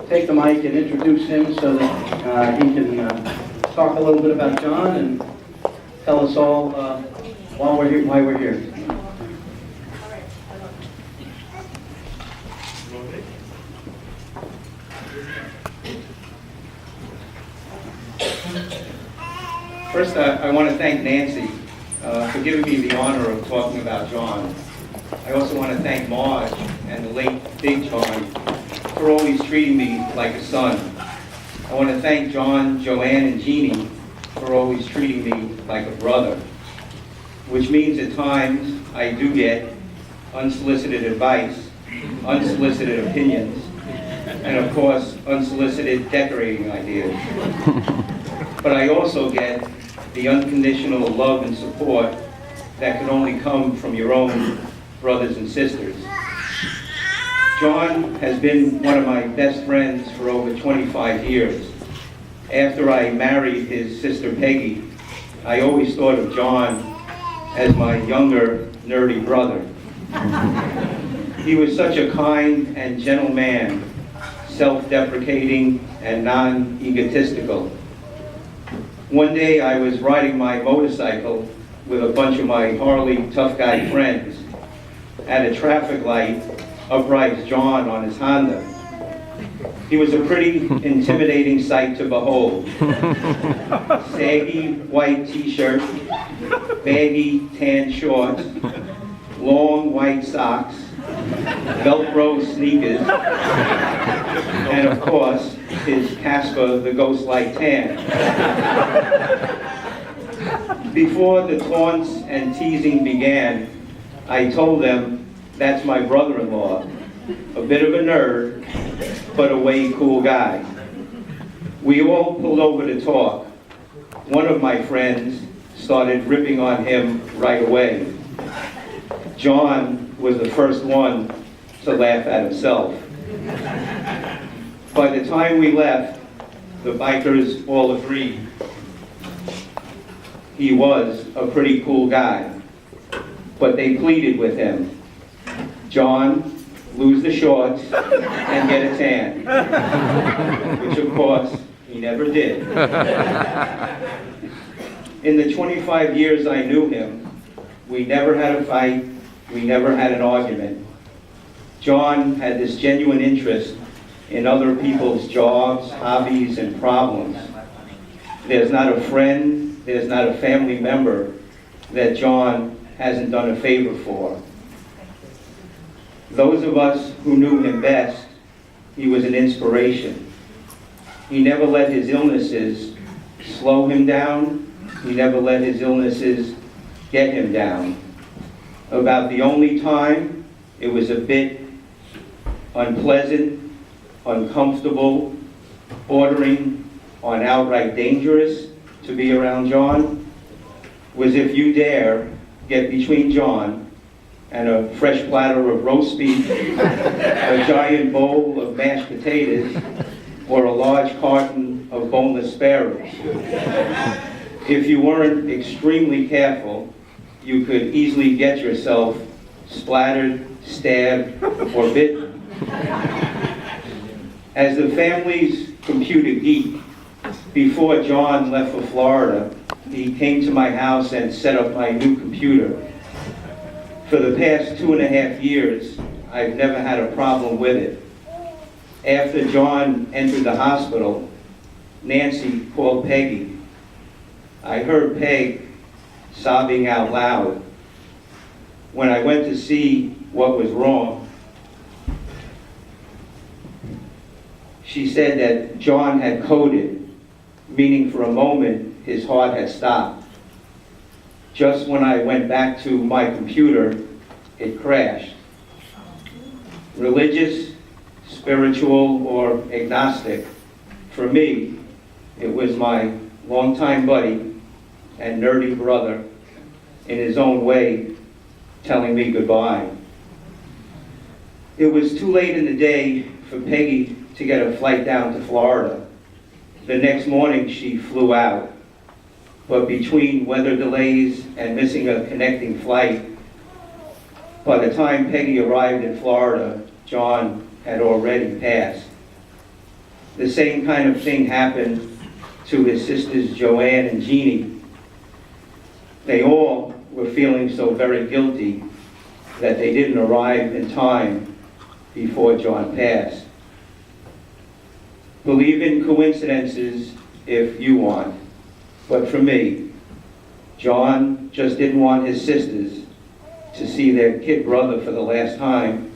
take the mic and introduce him so that he can talk a little bit about John and tell us all why we're here. First, I want to thank Nancy for giving me the honor of talking about John. I also want to thank Marge and the late Big John for always treating me like a son. I want to thank John, Joanne, and Jeannie for always treating me like a brother, which means at times I do get unsolicited advice, unsolicited opinions, and of course, unsolicited decorating ideas. But I also get the unconditional love and support that can only come from your own brothers and sisters. John has been one of my best friends for over 25 years. After I married his sister Peggy, I always thought of John as my younger, nerdy brother. He was such a kind and gentle man, self-deprecating and non-egotistical. One day I was riding my motorcycle with a bunch of my Harley tough guy friends. At a traffic light, up rides John on his Honda. He was a pretty intimidating sight to behold. Saggy white t-shirt, baggy tan shorts, long white socks, Velcro sneakers, and of course, his Casper the Ghost Light tan. Before the taunts and teasing began, I told them that's my brother-in-law, a bit of a nerd, but a way cool guy. We all pulled over to talk. One of my friends started ripping on him right away. John was the first one to laugh at himself. By the time we left, the bikers all agreed he was a pretty cool guy, but they pleaded with him, John, lose the shorts and get a tan, which of course he never did. In the 25 years I knew him, we never had a fight, we never had an argument. John had this genuine interest in other people's jobs, hobbies, and problems. There's not a friend, there's not a family member that John hasn't done a favor for. Those of us who knew him best, he was an inspiration. He never let his illnesses slow him down. He never let his illnesses get him down. About the only time it was a bit unpleasant, uncomfortable, bordering on outright dangerous to be around John was if you dare get between John and a fresh platter of roast beef, a giant bowl of mashed potatoes, or a large carton of boneless spare ribs. If you weren't extremely careful, you could easily get yourself splattered, stabbed, or bitten. As the family's computer geek, before John left for Florida, he came to my house and set up my new computer. For the past 2.5 years, I've never had a problem with it. After John entered the hospital, Nancy called Peggy. I heard Peg sobbing out loud. When I went to see what was wrong, she said that John had coded, meaning for a moment his heart had stopped. Just when I went back to my computer, it crashed. Religious, spiritual, or agnostic, for me, it was my longtime buddy and nerdy brother, in his own way, telling me goodbye. It was too late in the day for Peggy to get a flight down to Florida. The next morning she flew out, but between weather delays and missing a connecting flight, by the time Peggy arrived in Florida, John had already passed. The same kind of thing happened to his sisters Joanne and Jeannie. They all were feeling so very guilty that they didn't arrive in time before John passed. Believe in coincidences if you want, but for me, John just didn't want his sisters to see their kid brother for the last time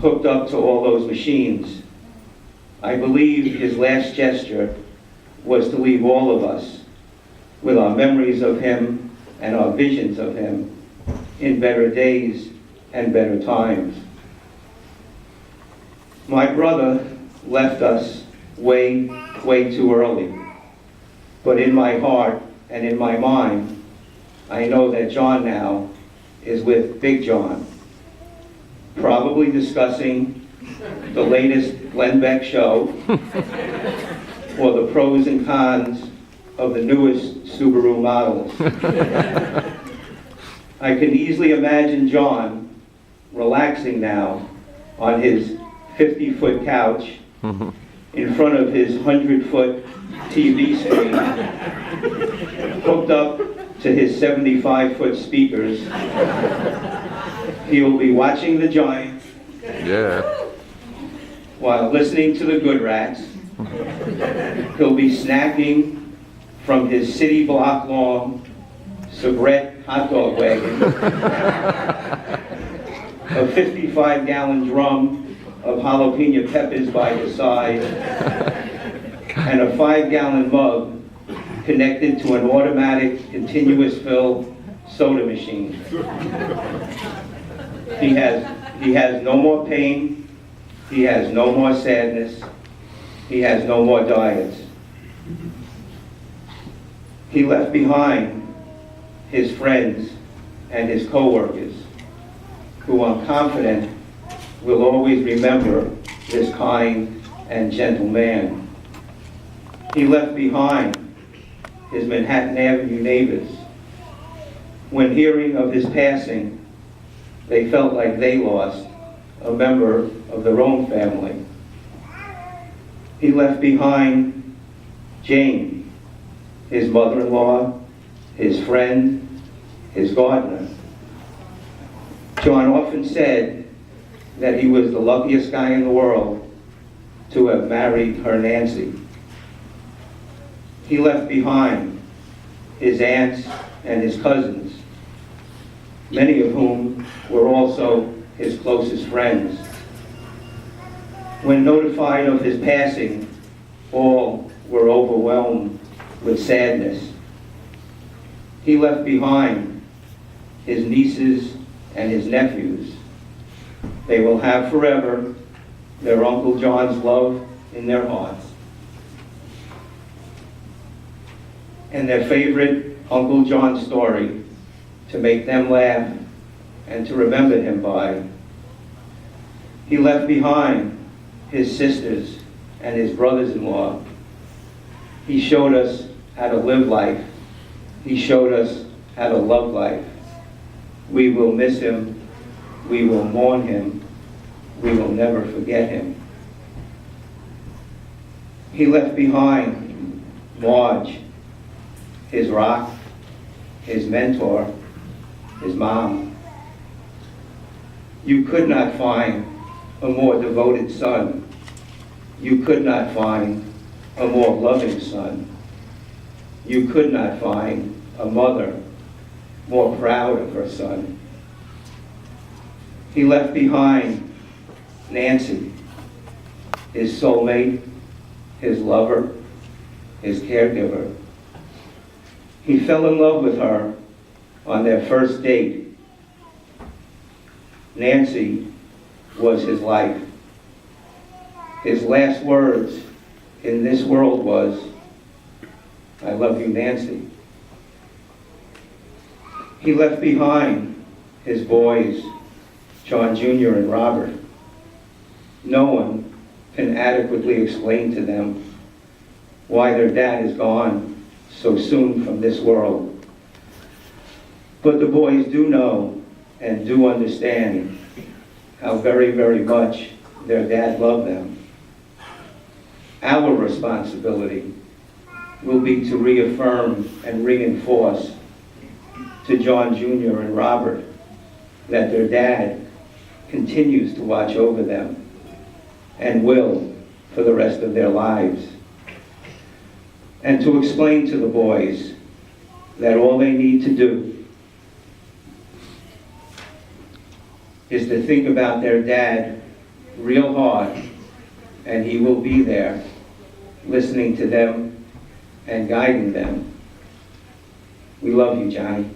hooked up to all those machines. I believe his last gesture was to leave all of us with our memories of him and our visions of him in better days and better times. My brother left us way too early, but in my heart and in my mind, I know that John now is with Big John, probably discussing the latest Glenn Beck show or the pros and cons of the newest Subaru models. I can easily imagine John relaxing now on his 50-foot couch in front of his 100-foot TV screen, hooked up to his 75-foot speakers. He will be watching the Giants while listening to the Good Rats. He'll be snacking from his city block long Sabrett hot dog wagon, a 55-gallon drum of jalapeno peppers by his side, and a 5-gallon mug connected to an automatic continuous fill soda machine. He has no more pain, he has no more sadness, he has no more diets. He left behind his friends and his co-workers, who I'm confident will always remember this kind and gentle man. He left behind his Manhattan Avenue neighbors. When hearing of his passing, they felt like they lost a member of their own family. He left behind Jane, his mother-in-law, his friend, his gardener. John often said that he was the luckiest guy in the world to have married her Nancy. He left behind his aunts and his cousins, many of whom were also his closest friends. When notified of his passing, all were overwhelmed with sadness. He left behind his nieces and his nephews. They will have forever their Uncle John's love in their hearts, and their favorite Uncle John story to make them laugh and to remember him by. He left behind his sisters and his brothers-in-law. He showed us how to live life. He showed us how to love life. We will miss him. We will mourn him. We will never forget him. He left behind Marge, his rock, his mentor, his mom. You could not find a more devoted son. You could not find a more loving son. You could not find a mother more proud of her son. He left behind Nancy, his soulmate, his lover, his caregiver. He fell in love with her on their first date. Nancy was his life. His last words in this world was, "I love you, Nancy." He left behind his boys, John Jr. and Robert. No one can adequately explain to them why their dad is gone so soon from this world. But the boys do know and do understand how very much their dad loved them. Our responsibility will be to reaffirm and reinforce to John Jr. and Robert that their dad continues to watch over them and will for the rest of their lives. And to explain to the boys that all they need to do is to think about their dad real hard, and he will be there listening to them and guiding them. We love you, Johnny.